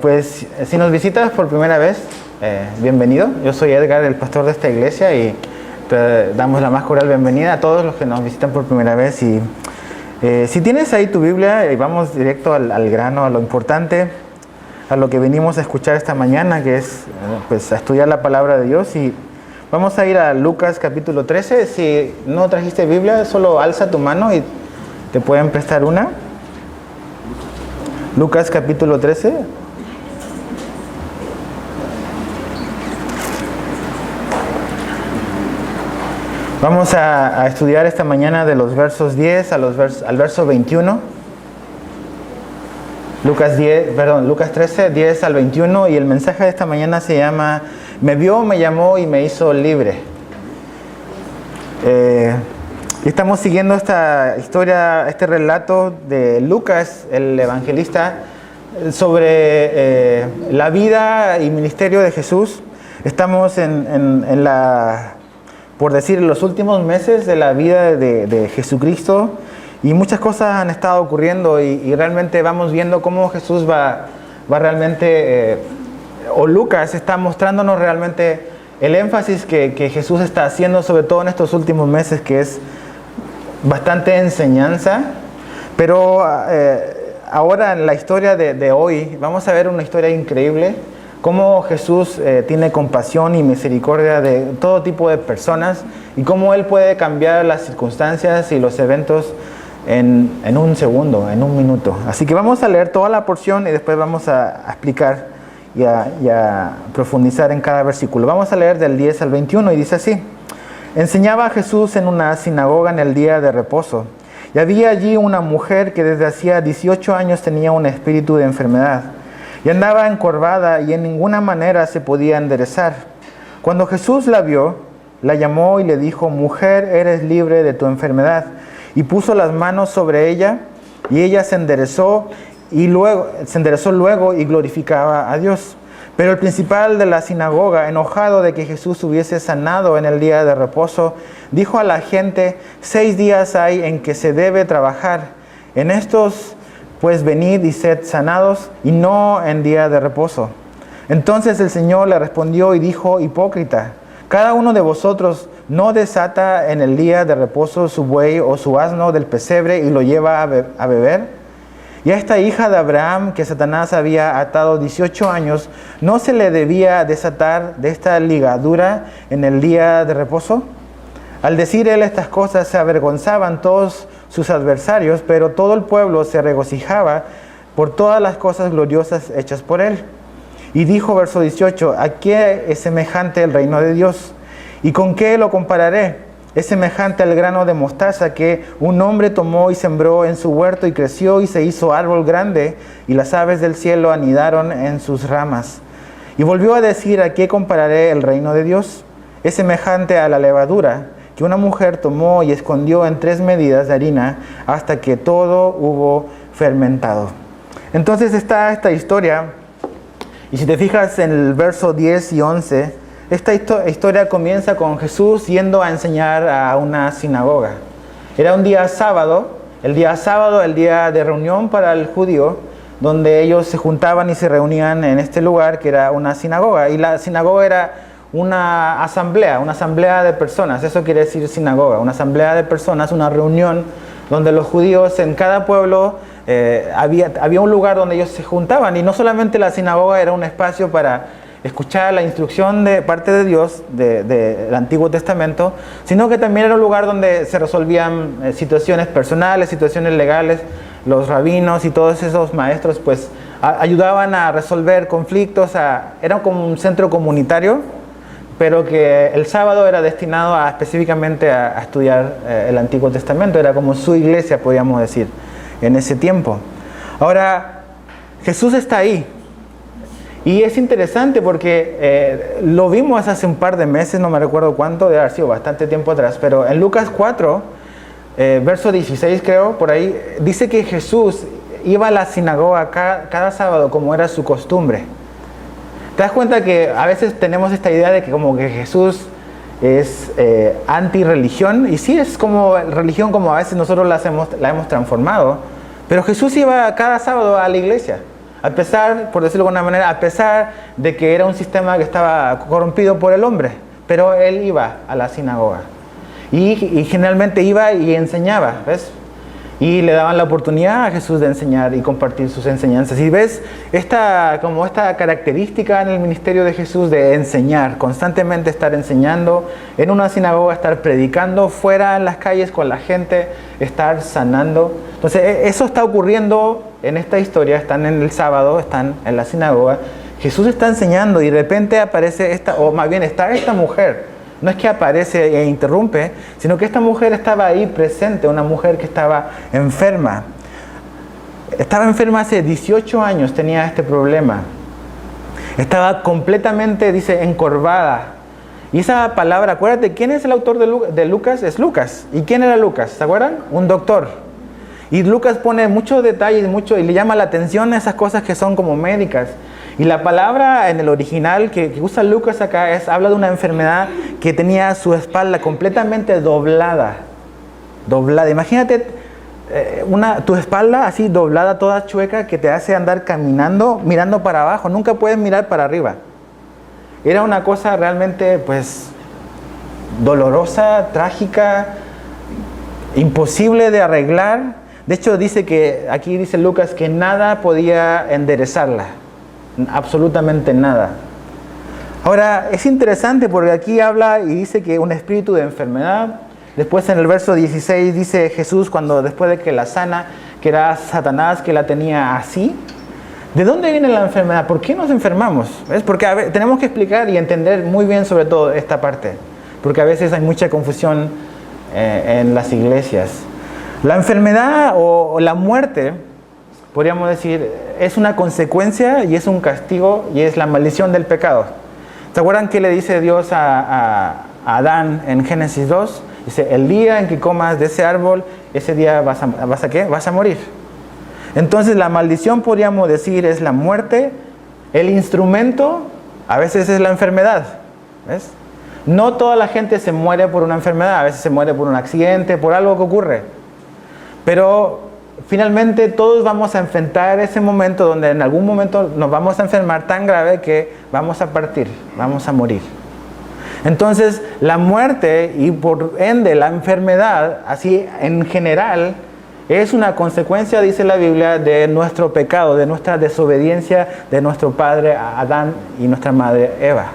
Pues si nos visitas por primera vez, bienvenido. Yo soy Edgar, el pastor de esta iglesia, y te damos la más cordial bienvenida a todos los que nos visitan por primera vez. Y si tienes ahí tu Biblia, vamos directo al grano, a lo importante, a lo que venimos a escuchar esta mañana, que es pues a estudiar la palabra de Dios. Y vamos a ir a Lucas capítulo 13. Si no trajiste Biblia, solo alza tu mano y te pueden prestar una. Lucas capítulo 13. Vamos a estudiar esta mañana de los versos 10 al verso 21. Lucas 13, 10 al 21. Y el mensaje de esta mañana se llama: Me vio, me llamó y me hizo libre. Estamos siguiendo esta historia, este relato de Lucas, el evangelista, sobre la vida y ministerio de Jesús. Estamos en por decir, en los últimos meses de la vida de Jesucristo, y muchas cosas han estado ocurriendo y realmente vamos viendo cómo Jesús va realmente, o Lucas está mostrándonos realmente el énfasis que Jesús está haciendo, sobre todo en estos últimos meses, que es bastante enseñanza. Pero ahora en la historia de hoy vamos a ver una historia increíble, cómo Jesús tiene compasión y misericordia de todo tipo de personas, y cómo Él puede cambiar las circunstancias y los eventos en un segundo, en un minuto. Así que vamos a leer toda la porción y después vamos a explicar y a profundizar en cada versículo. Vamos a leer del 10 al 21 y dice así: Enseñaba a Jesús en una sinagoga en el día de reposo, y había allí una mujer que desde hacía 18 años tenía un espíritu de enfermedad, y andaba encorvada y en ninguna manera se podía enderezar. Cuando Jesús la vio, la llamó y le dijo: Mujer, eres libre de tu enfermedad. Y puso las manos sobre ella, y ella se enderezó luego y glorificaba a Dios. Pero el principal de la sinagoga, enojado de que Jesús hubiese sanado en el día de reposo, dijo a la gente: 6 días hay en que se debe trabajar. En estos, pues, venid y sed sanados, y no en día de reposo. Entonces el Señor le respondió y dijo: Hipócrita, cada uno de vosotros no desata en el día de reposo su buey o su asno del pesebre y lo lleva a beber. Y a esta hija de Abraham, que Satanás había atado 18 años, ¿no se le debía desatar de esta ligadura en el día de reposo? Al decir él estas cosas, se avergonzaban todos sus adversarios, pero todo el pueblo se regocijaba por todas las cosas gloriosas hechas por él. Y dijo, verso 18, ¿a qué es semejante el reino de Dios? ¿Y con qué lo compararé? Es semejante al grano de mostaza que un hombre tomó y sembró en su huerto, y creció y se hizo árbol grande, y las aves del cielo anidaron en sus ramas. Y volvió a decir: ¿a qué compararé el reino de Dios? Es semejante a la levadura que una mujer tomó y escondió en 3 medidas de harina hasta que todo hubo fermentado. Entonces está esta historia, y si te fijas en el verso 10 y 11, esta historia comienza con Jesús yendo a enseñar a una sinagoga. Era un día sábado, el día de reunión para el judío, donde ellos se juntaban y se reunían en este lugar que era una sinagoga. Y la sinagoga era una asamblea de personas. Eso quiere decir sinagoga, una asamblea de personas, una reunión donde los judíos en cada pueblo había un lugar donde ellos se juntaban. Y no solamente la sinagoga era un espacio para escuchar la instrucción de parte de Dios del Antiguo Testamento, sino que también era un lugar donde se resolvían situaciones personales, situaciones legales. Los rabinos y todos esos maestros pues ayudaban a resolver conflictos. Era como un centro comunitario, pero que el sábado era destinado específicamente a estudiar el Antiguo Testamento. Era como su iglesia, podríamos decir, en ese tiempo. Ahora, Jesús está ahí. Y es interesante porque lo vimos hace un par de meses, no me recuerdo cuánto, debe haber sido bastante tiempo atrás, pero en Lucas 4, verso 16 creo, por ahí, dice que Jesús iba a la sinagoga cada sábado como era su costumbre. ¿Te das cuenta que a veces tenemos esta idea de que como que Jesús es anti-religión? Y sí, es como religión como a veces nosotros la hemos transformado, pero Jesús iba cada sábado a la iglesia. A pesar, por decirlo de alguna manera, a pesar de que era un sistema que estaba corrompido por el hombre. Pero él iba a la sinagoga. Y generalmente iba y enseñaba, ¿ves? Y le daban la oportunidad a Jesús de enseñar y compartir sus enseñanzas. Y ves esta característica en el ministerio de Jesús de enseñar, constantemente estar enseñando en una sinagoga, estar predicando fuera en las calles con la gente, estar sanando. Entonces eso está ocurriendo en esta historia. Están en el sábado, están en la sinagoga. Jesús está enseñando y de repente aparece está esta mujer. No es que aparece e interrumpe, sino que esta mujer estaba ahí presente, una mujer que estaba enferma. Estaba enferma hace 18 años, tenía este problema. Estaba completamente, dice, encorvada. Y esa palabra, acuérdate, ¿quién es el autor de Lucas? Es Lucas. ¿Y quién era Lucas? ¿Se acuerdan? Un doctor. Y Lucas pone muchos detalles y le llama la atención a esas cosas que son como médicas. Y la palabra en el original que usa Lucas acá habla de una enfermedad que tenía su espalda completamente doblada. Doblada. Imagínate tu espalda así doblada, toda chueca, que te hace andar caminando, mirando para abajo. Nunca puedes mirar para arriba. Era una cosa realmente, pues, dolorosa, trágica, imposible de arreglar. De hecho, aquí dice Lucas que nada podía enderezarla. Absolutamente nada. Ahora, es interesante porque aquí habla y dice que un espíritu de enfermedad. Después en el verso 16 dice Jesús, después de que la sana, que era Satanás que la tenía así. ¿De dónde viene la enfermedad? ¿Por qué nos enfermamos? ¿Ves? Porque tenemos que explicar y entender muy bien sobre todo esta parte. Porque a veces hay mucha confusión en las iglesias. La enfermedad o la muerte, podríamos decir, es una consecuencia y es un castigo y es la maldición del pecado. ¿Se acuerdan qué le dice Dios a Adán en Génesis 2? Dice, el día en que comas de ese árbol, ese día vas a morir. Entonces la maldición, podríamos decir, es la muerte. El instrumento a veces es la enfermedad. ¿Ves? No toda la gente se muere por una enfermedad, a veces se muere por un accidente, por algo que ocurre. Pero finalmente todos vamos a enfrentar ese momento donde en algún momento nos vamos a enfermar tan grave que vamos a partir, vamos a morir. Entonces la muerte y por ende la enfermedad, así en general, es una consecuencia, dice la Biblia, de nuestro pecado, de nuestra desobediencia de nuestro padre Adán y nuestra madre Eva.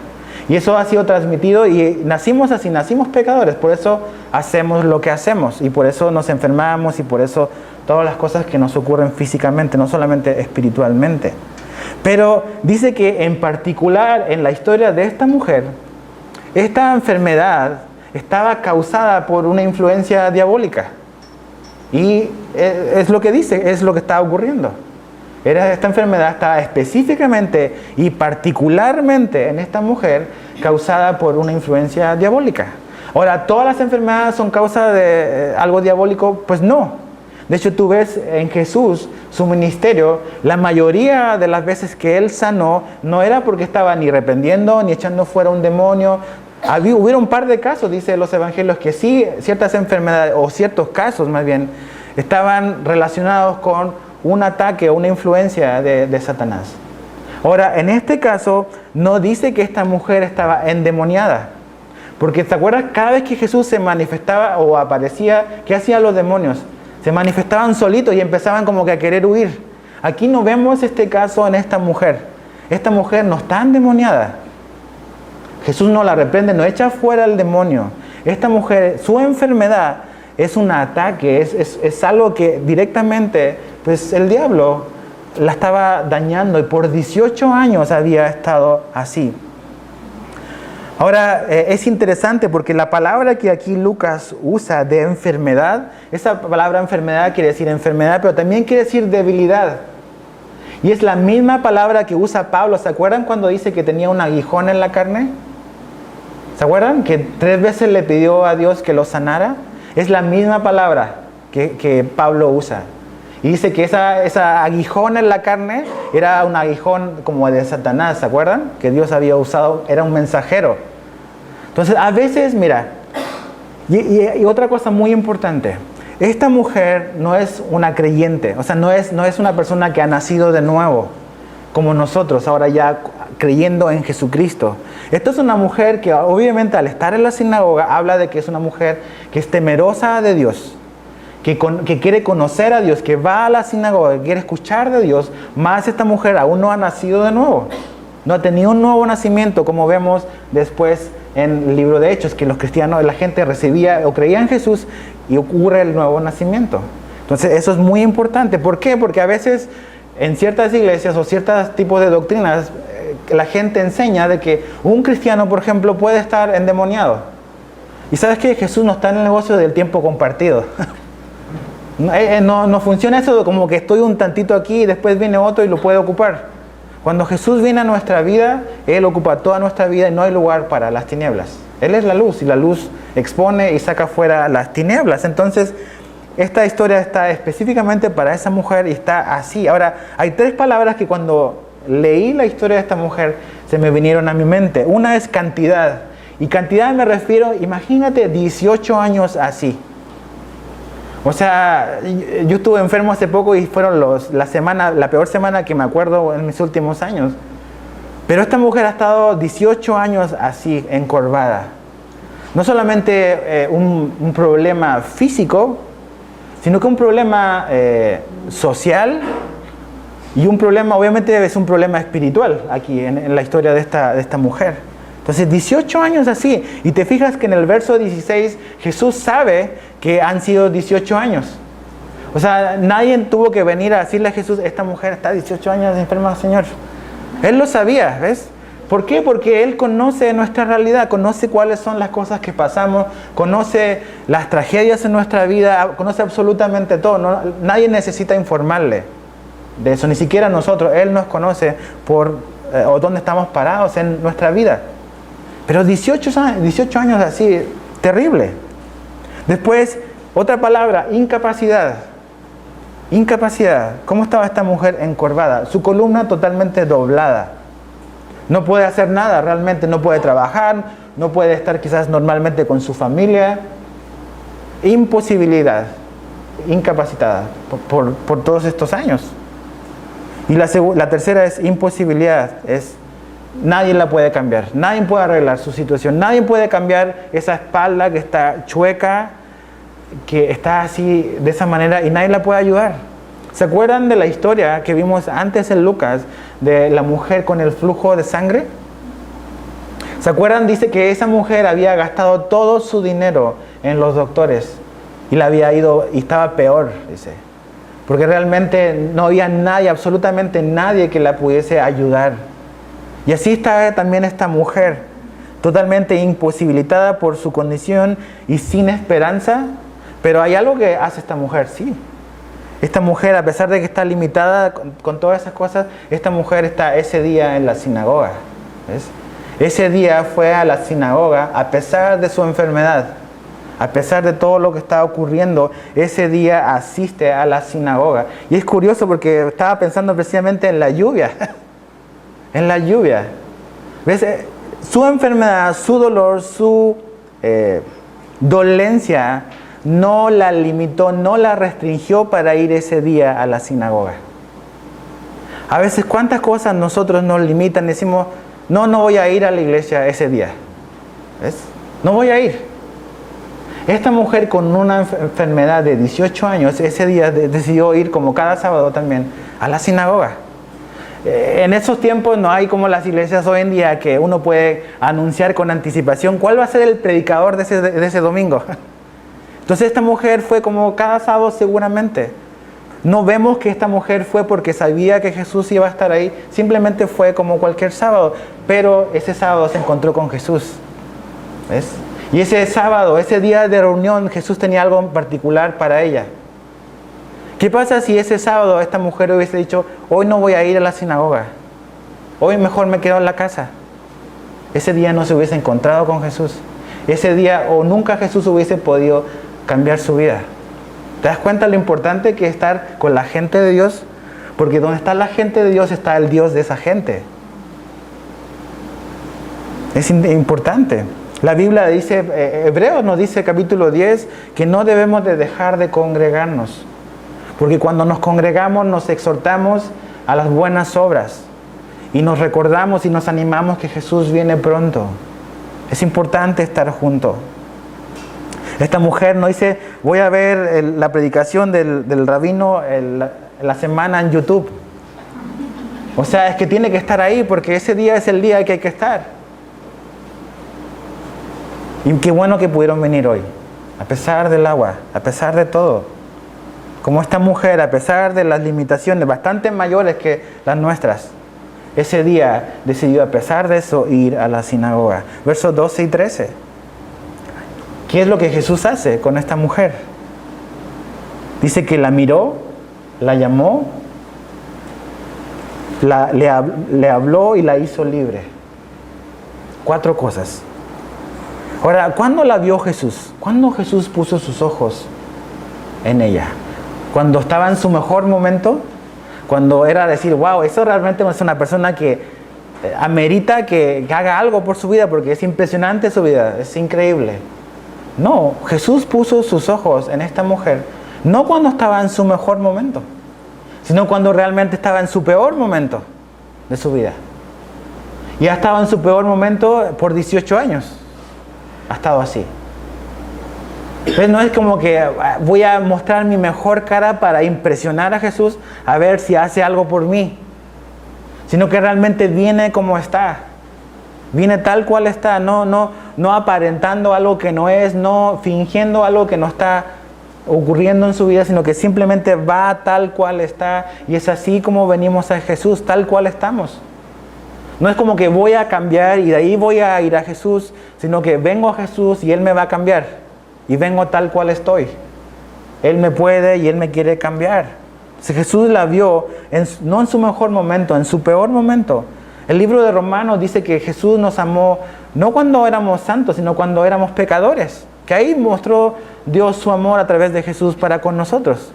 Y eso ha sido transmitido y nacimos así, nacimos pecadores, por eso hacemos lo que hacemos y por eso nos enfermamos y por eso todas las cosas que nos ocurren físicamente, no solamente espiritualmente. Pero dice que en particular en la historia de esta mujer, esta enfermedad estaba causada por una influencia diabólica. Y es lo que dice, es lo que está ocurriendo. Esta enfermedad está específicamente y particularmente en esta mujer causada por una influencia diabólica. Ahora, ¿todas las enfermedades son causa de algo diabólico? Pues no. De hecho, tú ves en Jesús, su ministerio, la mayoría de las veces que Él sanó, no era porque estaba ni reprendiendo, ni echando fuera un demonio. Hubieron un par de casos, dice los evangelios, que sí, ciertas enfermedades, o ciertos casos más bien, estaban relacionados con un ataque o una influencia de Satanás. Ahora, en este caso, no dice que esta mujer estaba endemoniada. Porque, ¿te acuerdas? Cada vez que Jesús se manifestaba o aparecía, ¿qué hacían los demonios? Se manifestaban solitos y empezaban como que a querer huir. Aquí no vemos este caso en esta mujer. Esta mujer no está endemoniada. Jesús no la reprende, no echa fuera al demonio. Esta mujer, su enfermedad es un ataque, es algo que directamente, pues el diablo la estaba dañando y por 18 años había estado así. Ahora, es interesante porque la palabra que aquí Lucas usa de enfermedad, esa palabra enfermedad quiere decir enfermedad, pero también quiere decir debilidad. Y es la misma palabra que usa Pablo. ¿Se acuerdan cuando dice que tenía un aguijón en la carne? ¿Se acuerdan? Que 3 veces le pidió a Dios que lo sanara. Es la misma palabra que Pablo usa. Y dice que esa aguijón en la carne era un aguijón como de Satanás, ¿se acuerdan? Que Dios había usado, era un mensajero. Entonces, a veces, mira, y otra cosa muy importante, esta mujer no es una creyente, o sea, no es una persona que ha nacido de nuevo. como nosotros, ahora ya creyendo en Jesucristo. Esta es una mujer que obviamente al estar en la sinagoga habla de que es una mujer que es temerosa de Dios, que quiere conocer a Dios, que va a la sinagoga, que quiere escuchar de Dios. Más esta mujer aún no ha nacido de nuevo, no ha tenido un nuevo nacimiento, como vemos después en el libro de Hechos, que los cristianos, la gente recibía o creía en Jesús y ocurre el nuevo nacimiento. Entonces eso es muy importante. ¿Por qué? Porque a veces en ciertas iglesias o ciertos tipos de doctrinas la gente enseña de que un cristiano, por ejemplo, puede estar endemoniado. Y ¿sabes qué? Jesús no está en el negocio del tiempo compartido. No funciona eso de como que estoy un tantito aquí y después viene otro y lo puede ocupar. Cuando Jesús viene a nuestra vida, Él ocupa toda nuestra vida y no hay lugar para las tinieblas. Él es la luz y la luz expone y saca fuera las tinieblas. Entonces, esta historia está específicamente para esa mujer y está así. Ahora, hay 3 palabras que cuando leí la historia de esta mujer se me vinieron a mi mente. Una es cantidad. Y cantidad me refiero, imagínate 18 años así. O sea, yo estuve enfermo hace poco y fueron la peor semana que me acuerdo en mis últimos años. Pero esta mujer ha estado 18 años así, encorvada. No solamente un problema físico, sino que un problema social y un problema, obviamente es un problema espiritual aquí en la historia de esta mujer. Entonces 18 años así, y te fijas que en el verso 16 Jesús sabe que han sido 18 años. O sea, nadie tuvo que venir a decirle a Jesús, esta mujer está 18 años enferma, Señor. Él lo sabía, ¿ves? ¿Por qué? Porque Él conoce nuestra realidad, conoce cuáles son las cosas que pasamos, conoce las tragedias en nuestra vida, conoce absolutamente todo. Nadie necesita informarle de eso, ni siquiera nosotros. Él nos conoce o dónde estamos parados en nuestra vida. Pero 18 años así, terrible. Después, otra palabra, incapacidad. Incapacidad. ¿Cómo estaba esta mujer encorvada? Su columna totalmente doblada. No puede hacer nada realmente, no puede trabajar, no puede estar quizás normalmente con su familia. Imposibilidad, incapacitada por todos estos años. Y la tercera es imposibilidad, nadie la puede cambiar, nadie puede arreglar su situación, nadie puede cambiar esa espalda que está chueca, que está así de esa manera y nadie la puede ayudar. ¿Se acuerdan de la historia que vimos antes en Lucas de la mujer con el flujo de sangre? ¿Se acuerdan? Dice que esa mujer había gastado todo su dinero en los doctores y la había ido y estaba peor, dice. Porque realmente no había nadie, absolutamente nadie que la pudiese ayudar. Y así está también esta mujer, totalmente imposibilitada por su condición y sin esperanza. Pero hay algo que hace esta mujer, sí. Esta mujer, a pesar de que está limitada con todas esas cosas, esta mujer está ese día en la sinagoga. ¿Ves? Ese día fue a la sinagoga a pesar de su enfermedad. A pesar de todo lo que estaba ocurriendo, ese día asiste a la sinagoga. Y es curioso porque estaba pensando precisamente en la lluvia. En la lluvia. ¿Ves? Su enfermedad, su dolor, su dolencia no la limitó, no la restringió para ir ese día a la sinagoga. A veces, ¿cuántas cosas nosotros nos limitan? Decimos, no voy a ir a la iglesia ese día. ¿Ves? No voy a ir. Esta mujer con una enfermedad de 18 años, ese día decidió ir como cada sábado también a la sinagoga. En esos tiempos no hay como las iglesias hoy en día que uno puede anunciar con anticipación cuál va a ser el predicador de ese domingo. Entonces esta mujer fue como cada sábado seguramente. No vemos que esta mujer fue porque sabía que Jesús iba a estar ahí, simplemente fue como cualquier sábado, pero ese sábado se encontró con Jesús. ¿Ves? Y ese sábado, ese día de reunión, Jesús tenía algo en particular para ella. ¿Qué pasa si ese sábado esta mujer hubiese dicho, hoy no voy a ir a la sinagoga, hoy mejor me quedo en la casa? Ese día no se hubiese encontrado con Jesús. Ese día o nunca Jesús hubiese podido cambiar su vida. ¿Te das cuenta lo importante que es estar con la gente de Dios? Porque donde está la gente de Dios está el Dios de esa gente. Es importante. La Biblia dice, Hebreos nos dice capítulo 10, que no debemos de dejar de congregarnos. Porque cuando nos congregamos nos exhortamos a las buenas obras. y nos recordamos y nos animamos que Jesús viene pronto. Es importante estar juntos. Esta mujer no dice, voy a ver la predicación del rabino la semana en YouTube. O sea, es que tiene que estar ahí porque ese día es el día que hay que estar. Y qué bueno que pudieron venir hoy, a pesar del agua, a pesar de todo. Como esta mujer, a pesar de las limitaciones bastante mayores que las nuestras, ese día decidió, a pesar de eso, ir a la sinagoga. Versos 12 y 13. ¿Qué es lo que Jesús hace con esta mujer? Dice que la miró, la llamó, le habló y la hizo libre. 4 cosas. Ahora, ¿cuándo la vio Jesús? ¿Cuándo Jesús puso sus ojos en ella? ¿Cuando estaba en su mejor momento? Cuando era decir, wow, eso realmente es una persona que amerita que haga algo por su vida porque es impresionante su vida, es increíble. No, Jesús puso sus ojos en esta mujer, no cuando estaba en su mejor momento, sino cuando realmente estaba en su peor momento de su vida. Y ha estado en su peor momento por 18 años. Ha estado así. Entonces no es como que voy a mostrar mi mejor cara para impresionar a Jesús a ver si hace algo por mí, sino que realmente viene como está, viene tal cual está, no aparentando algo que no es, no fingiendo algo que no está ocurriendo en su vida, sino que simplemente va tal cual está, y es así como venimos a Jesús, tal cual estamos. No es como que voy a cambiar y de ahí voy a ir a Jesús, sino que vengo a Jesús y Él me va a cambiar. Y vengo tal cual estoy. Él me puede y Él me quiere cambiar. Si Jesús la vio, no en su mejor momento, en su peor momento. El libro de Romanos dice que Jesús nos amó no cuando éramos santos, sino cuando éramos pecadores. Que ahí mostró Dios su amor a través de Jesús para con nosotros.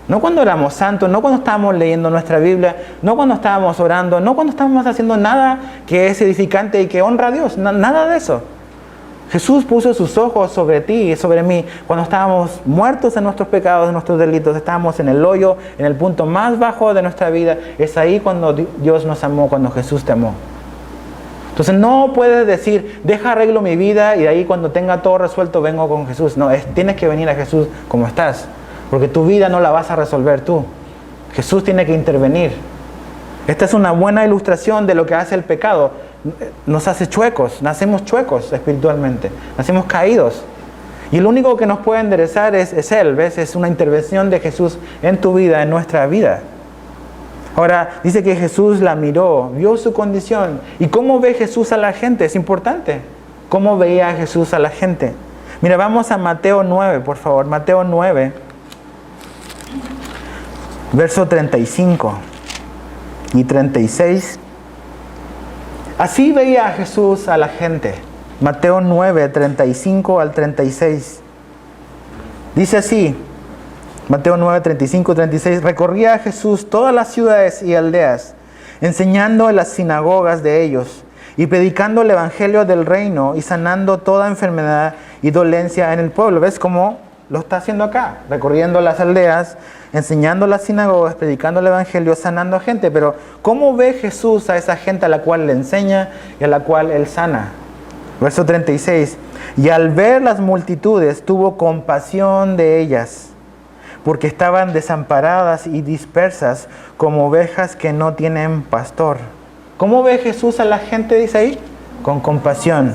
No cuando éramos santos, no cuando estábamos leyendo nuestra Biblia, no cuando estábamos orando, no cuando estábamos haciendo nada que es edificante y que honra a Dios. Nada de eso. Jesús puso sus ojos sobre ti y sobre mí cuando estábamos muertos en nuestros pecados, en nuestros delitos, estábamos en el hoyo, en el punto más bajo de nuestra vida. Es ahí cuando Dios nos amó, cuando Jesús te amó. Entonces no puedes decir, deja arreglo mi vida y de ahí cuando tenga todo resuelto vengo con Jesús. No, tienes que venir a Jesús como estás, porque tu vida no la vas a resolver tú. Jesús tiene que intervenir. Esta es una buena ilustración de lo que hace el pecado. Nos hace chuecos, nacemos chuecos espiritualmente, nacemos caídos. Y el único que nos puede enderezar es Él, ¿ves? Es una intervención de Jesús en tu vida, en nuestra vida. Ahora, dice que Jesús la miró, vio su condición. ¿Y cómo ve Jesús a la gente? Es importante. ¿Cómo veía Jesús a la gente? Mira, vamos a Mateo 9, por favor. Mateo 9, verso 35 y 36. Así veía a Jesús a la gente. Mateo 9, 35 al 36. Dice así, Mateo 9, 35 y 36. Recorría a Jesús todas las ciudades y aldeas, enseñando en las sinagogas de ellos y predicando el evangelio del reino y sanando toda enfermedad y dolencia en el pueblo. ¿Ves cómo lo está haciendo acá? Recorriendo las aldeas, enseñando las sinagogas, predicando el evangelio, sanando a gente. Pero ¿cómo ve Jesús a esa gente a la cual le enseña y a la cual Él sana? Verso 36. Y al ver las multitudes tuvo compasión de ellas, porque estaban desamparadas y dispersas como ovejas que no tienen pastor. ¿Cómo ve Jesús a la gente? Dice ahí, con compasión.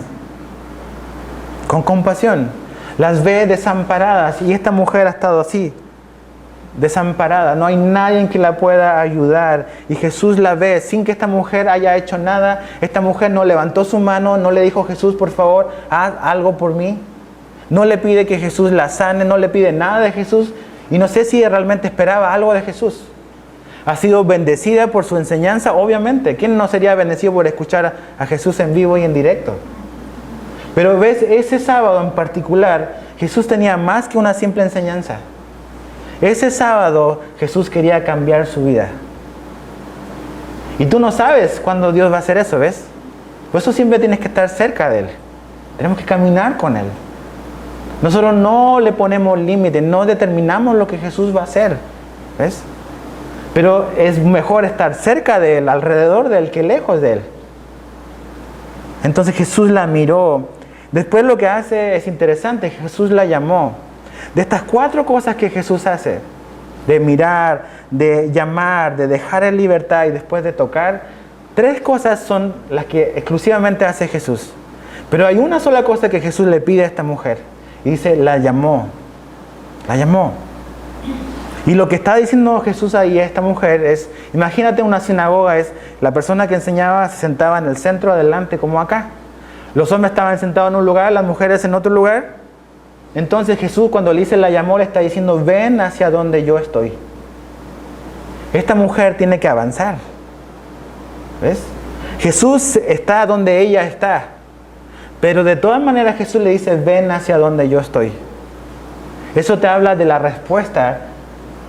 Con compasión. Las ve desamparadas, y esta mujer ha estado así, desamparada. No hay nadie que la pueda ayudar, y Jesús la ve sin que esta mujer haya hecho nada. Esta mujer no levantó su mano, no le dijo, Jesús, por favor, haz algo por mí. No le pide que Jesús la sane, no le pide nada de Jesús, y no sé si realmente esperaba algo de Jesús. Ha sido bendecida por su enseñanza, obviamente. ¿Quién no sería bendecido por escuchar a Jesús en vivo y en directo? Pero ves, ese sábado en particular, Jesús tenía más que una simple enseñanza. Ese sábado Jesús quería cambiar su vida. Y tú no sabes cuándo Dios va a hacer eso, ¿ves? Por eso siempre tienes que estar cerca de Él. Tenemos que caminar con Él. Nosotros no le ponemos límites, no determinamos lo que Jesús va a hacer, ¿ves? Pero es mejor estar cerca de Él, alrededor de Él, que lejos de Él. Entonces Jesús la miró. Después lo que hace es interesante, Jesús la llamó. De estas 4 cosas que Jesús hace, de mirar, de llamar, de dejar en libertad y después de tocar, 3 cosas son las que exclusivamente hace Jesús. Pero hay una sola cosa que Jesús le pide a esta mujer. Y dice, la llamó. La llamó. Y lo que está diciendo Jesús ahí a esta mujer es, imagínate una sinagoga, es la persona que enseñaba se sentaba en el centro, adelante, como acá. Los hombres estaban sentados en un lugar, las mujeres en otro lugar. Entonces Jesús, cuando le dice la llamó, le está diciendo, ven hacia donde yo estoy. Esta mujer tiene que avanzar. ¿Ves? Jesús está donde ella está. Pero de todas maneras Jesús le dice, ven hacia donde yo estoy. Eso te habla de la respuesta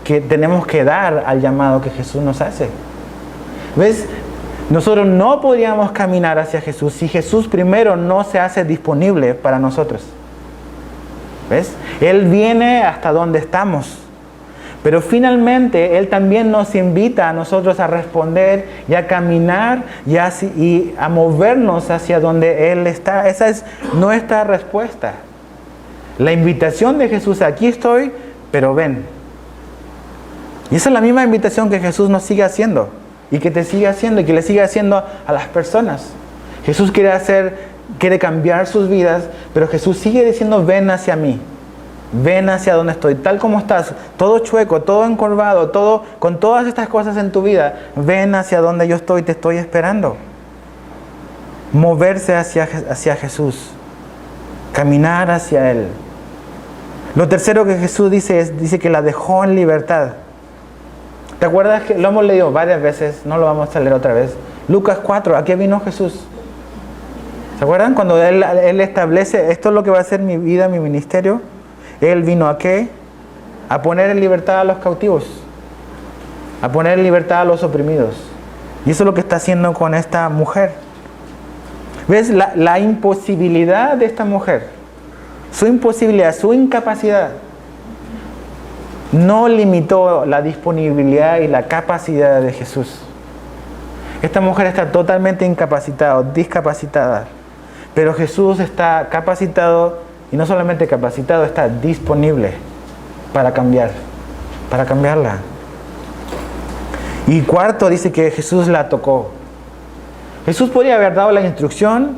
que tenemos que dar al llamado que Jesús nos hace. ¿Ves? Nosotros no podríamos caminar hacia Jesús si Jesús primero no se hace disponible para nosotros. ¿Ves? Él viene hasta donde estamos. Pero finalmente Él también nos invita a nosotros a responder y a caminar y a movernos hacia donde Él está. Esa es nuestra respuesta. La invitación de Jesús, aquí estoy, pero ven. Y esa es la misma invitación que Jesús nos sigue haciendo. Y que te sigue haciendo y que le sigue haciendo a las personas. Jesús quiere cambiar sus vidas, pero Jesús sigue diciendo, ven hacia mí. Ven hacia donde estoy, tal como estás, todo chueco, todo encorvado, todo con todas estas cosas en tu vida. Ven hacia donde yo estoy, te estoy esperando. Moverse hacia Jesús. Caminar hacia Él. Lo tercero que Jesús dice que la dejó en libertad. ¿Te acuerdas que lo hemos leído varias veces? No lo vamos a leer otra vez. Lucas 4, ¿a qué vino Jesús? ¿Se acuerdan? Cuando Él establece, esto es lo que va a ser mi vida, mi ministerio. Él vino ¿a qué? A poner en libertad a los cautivos. A poner en libertad a los oprimidos. Y eso es lo que está haciendo con esta mujer. ¿Ves? La imposibilidad de esta mujer. Su imposibilidad, su incapacidad. No limitó la disponibilidad y la capacidad de Jesús. Esta mujer está totalmente incapacitada, discapacitada. Pero Jesús está capacitado, y no solamente capacitado, está disponible para cambiarla. Y cuarto, dice que Jesús la tocó. Jesús podría haber dado la instrucción,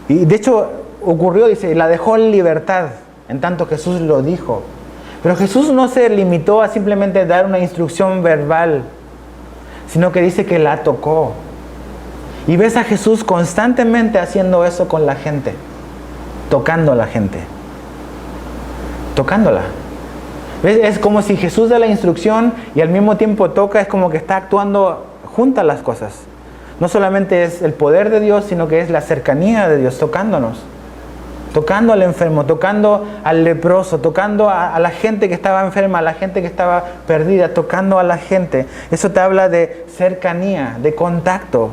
y de hecho ocurrió, dice, la dejó en libertad, en tanto Jesús lo dijo. Pero Jesús no se limitó a simplemente dar una instrucción verbal, sino que dice que la tocó. Y ves a Jesús constantemente haciendo eso con la gente, tocando a la gente, tocándola. ¿Ves? Es como si Jesús da la instrucción y al mismo tiempo toca, es como que está actuando juntas las cosas. No solamente es el poder de Dios, sino que es la cercanía de Dios tocándonos. Tocando al enfermo, tocando al leproso, tocando a la gente que estaba enferma, a la gente que estaba perdida, tocando a la gente. Eso te habla de cercanía, de contacto.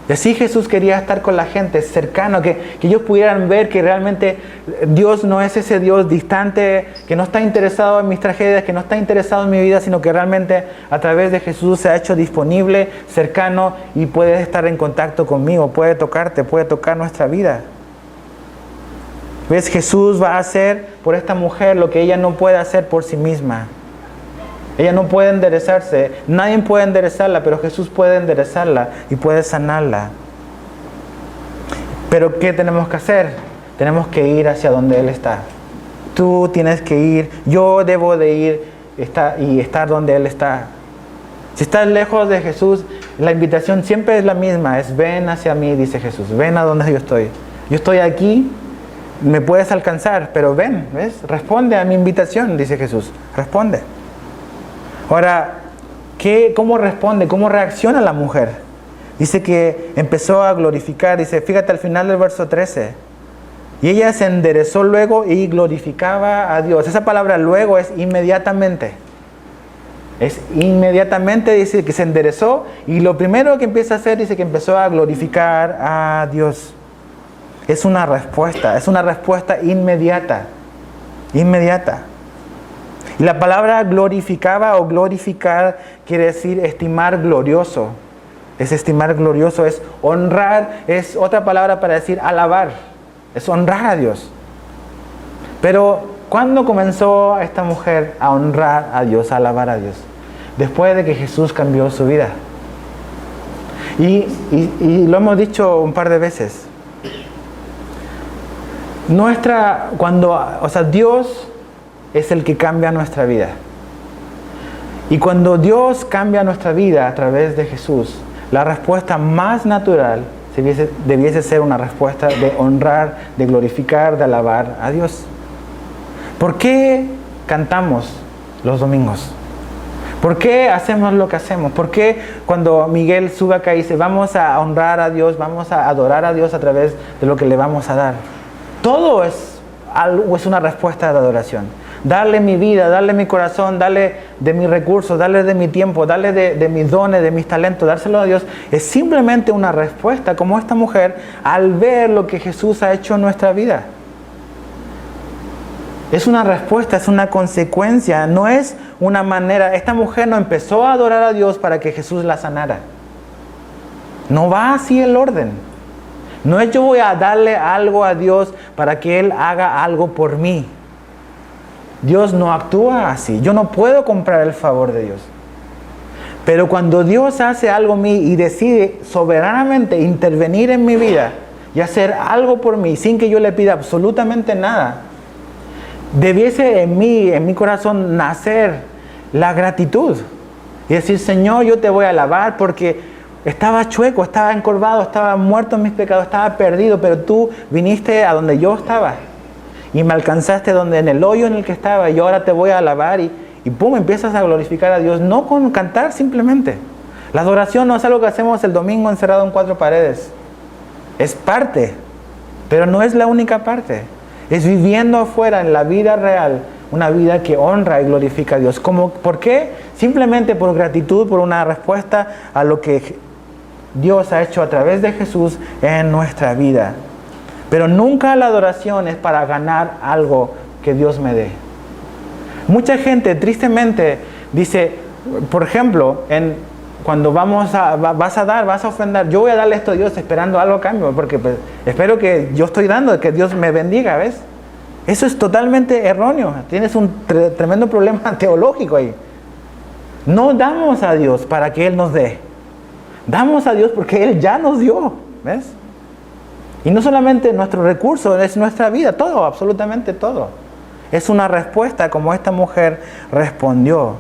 Y así Jesús quería estar con la gente, cercano, que ellos pudieran ver que realmente Dios no es ese Dios distante, que no está interesado en mis tragedias, que no está interesado en mi vida, sino que realmente a través de Jesús se ha hecho disponible, cercano y puede estar en contacto conmigo, puede tocarte, puede tocar nuestra vida. ¿Ves? Jesús va a hacer por esta mujer lo que ella no puede hacer por sí misma. Ella no puede enderezarse, nadie puede enderezarla, pero Jesús puede enderezarla y puede sanarla. Pero ¿qué tenemos que hacer? Tenemos que ir hacia donde Él está. Tú tienes que ir, yo debo de ir y estar donde Él está. Si estás lejos de Jesús, la invitación siempre es la misma, es ven hacia mí, dice Jesús, ven a donde yo estoy. Yo estoy aquí, me puedes alcanzar, pero ven, ¿ves? Responde a mi invitación, dice Jesús, responde. Ahora, ¿cómo responde? ¿Cómo reacciona la mujer? Dice que empezó a glorificar, dice, fíjate al final del verso 13. Y ella se enderezó luego y glorificaba a Dios. Esa palabra luego es inmediatamente. Es inmediatamente, dice que se enderezó y lo primero que empieza a hacer, dice que empezó a glorificar a Dios. Es una respuesta inmediata. Inmediata. Y la palabra glorificaba o glorificar quiere decir estimar glorioso. Es estimar glorioso, es honrar, es otra palabra para decir alabar. Es honrar a Dios. Pero, ¿cuándo comenzó esta mujer a honrar a Dios, a alabar a Dios? Después de que Jesús cambió su vida. Y lo hemos dicho un par de veces. Dios es el que cambia nuestra vida. Y cuando Dios cambia nuestra vida a través de Jesús, la respuesta más natural debiese ser una respuesta de honrar, de glorificar, de alabar a Dios. ¿Por qué cantamos los domingos? ¿Por qué hacemos lo que hacemos? ¿Por qué cuando Miguel sube acá y dice vamos a honrar a Dios, vamos a adorar a Dios a través de lo que le vamos a dar? Todo es una respuesta de adoración. Darle mi vida, darle mi corazón, darle de mis recursos, darle de mi tiempo, darle de mis dones, de mis talentos, dárselo a Dios, es simplemente una respuesta como esta mujer al ver lo que Jesús ha hecho en nuestra vida. Es una respuesta, es una consecuencia, no es una manera. Esta mujer no empezó a adorar a Dios para que Jesús la sanara. No va así el orden. No es yo voy a darle algo a Dios para que Él haga algo por mí. Dios no actúa así. Yo no puedo comprar el favor de Dios. Pero cuando Dios hace algo en mí y decide soberanamente intervenir en mi vida y hacer algo por mí sin que yo le pida absolutamente nada, debiese en mi corazón nacer la gratitud. Y decir, Señor, yo te voy a alabar porque estaba chueco, estaba encorvado, estaba muerto en mis pecados, estaba perdido, pero tú viniste a donde yo estaba. Y me alcanzaste en el hoyo en el que estaba, y ahora te voy a alabar y pum, empiezas a glorificar a Dios, no con cantar simplemente. La adoración no es algo que hacemos el domingo encerrado en 4 paredes. Es parte, pero no es la única parte. Es viviendo afuera en la vida real, una vida que honra y glorifica a Dios. ¿Por qué? Simplemente por gratitud, por una respuesta a lo que Dios ha hecho a través de Jesús en nuestra vida. Pero nunca la adoración es para ganar algo que Dios me dé. Mucha gente tristemente dice, por ejemplo, cuando vas a ofrendar, yo voy a darle esto a Dios esperando algo a cambio, porque pues, espero que yo estoy dando, que Dios me bendiga, ¿ves? Eso es totalmente erróneo. Tienes un tremendo problema teológico ahí. No damos a Dios para que Él nos dé. Damos a Dios porque Él ya nos dio, ¿ves? Y no solamente nuestro recurso, es nuestra vida, todo, absolutamente todo. Es una respuesta como esta mujer respondió.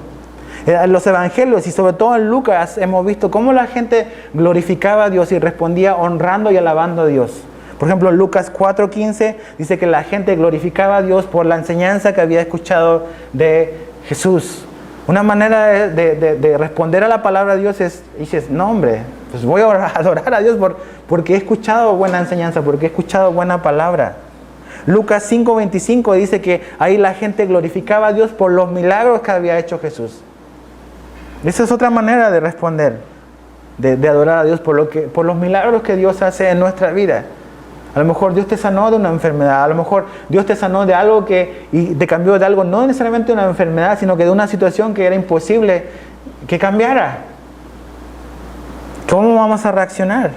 En los evangelios y sobre todo en Lucas hemos visto cómo la gente glorificaba a Dios y respondía honrando y alabando a Dios. Por ejemplo, en Lucas 4:15 dice que la gente glorificaba a Dios por la enseñanza que había escuchado de Jesús. Una manera de responder a la palabra de Dios dices, no hombre, pues voy a adorar a Dios porque he escuchado buena enseñanza, porque he escuchado buena palabra. Lucas 5:25 dice que ahí la gente glorificaba a Dios por los milagros que había hecho Jesús. Esa es otra manera de responder, de adorar a Dios por los milagros que Dios hace en nuestra vida. A lo mejor Dios te sanó de una enfermedad, a lo mejor Dios te sanó de algo y te cambió de algo, no necesariamente de una enfermedad, sino que de una situación que era imposible que cambiara. ¿Cómo vamos a reaccionar?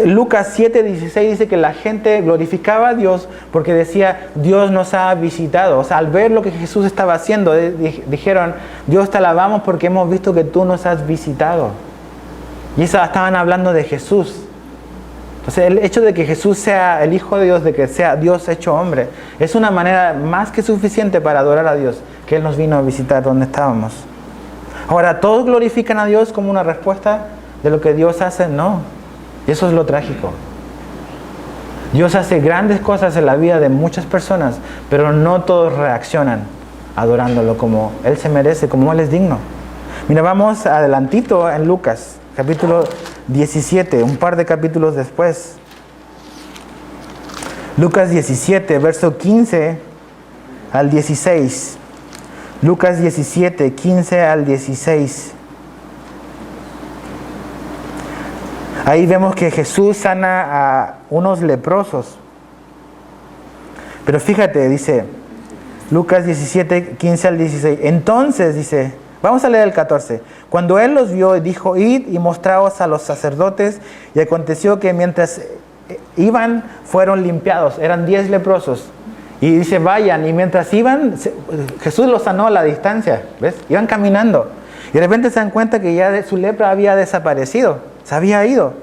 Lucas 7:16 dice que la gente glorificaba a Dios porque decía, Dios nos ha visitado. O sea, al ver lo que Jesús estaba haciendo, dijeron, Dios te alabamos porque hemos visto que tú nos has visitado. Y estaban hablando de Jesús. Entonces, el hecho de que Jesús sea el Hijo de Dios, de que sea Dios hecho hombre, es una manera más que suficiente para adorar a Dios, que Él nos vino a visitar donde estábamos. Ahora, ¿todos glorifican a Dios como una respuesta de lo que Dios hace? No. Y eso es lo trágico. Dios hace grandes cosas en la vida de muchas personas, pero no todos reaccionan adorándolo como Él se merece, como Él es digno. Mira, vamos adelantito en Lucas, capítulo 17, un par de capítulos después. Lucas 17, verso 15 al 16. Lucas 17, 15 al 16. Ahí vemos que Jesús sana a unos leprosos. Pero fíjate, dice, Lucas 17, 15 al 16. Entonces dice, vamos a leer el 14. Cuando él los vio, dijo, id y mostraos a los sacerdotes. Y aconteció que mientras iban, fueron limpiados. Eran 10 leprosos. Y dice, vayan. Y mientras iban, Jesús los sanó a la distancia. ¿Ves? Iban caminando. Y de repente se dan cuenta que ya su lepra había desaparecido. Se había ido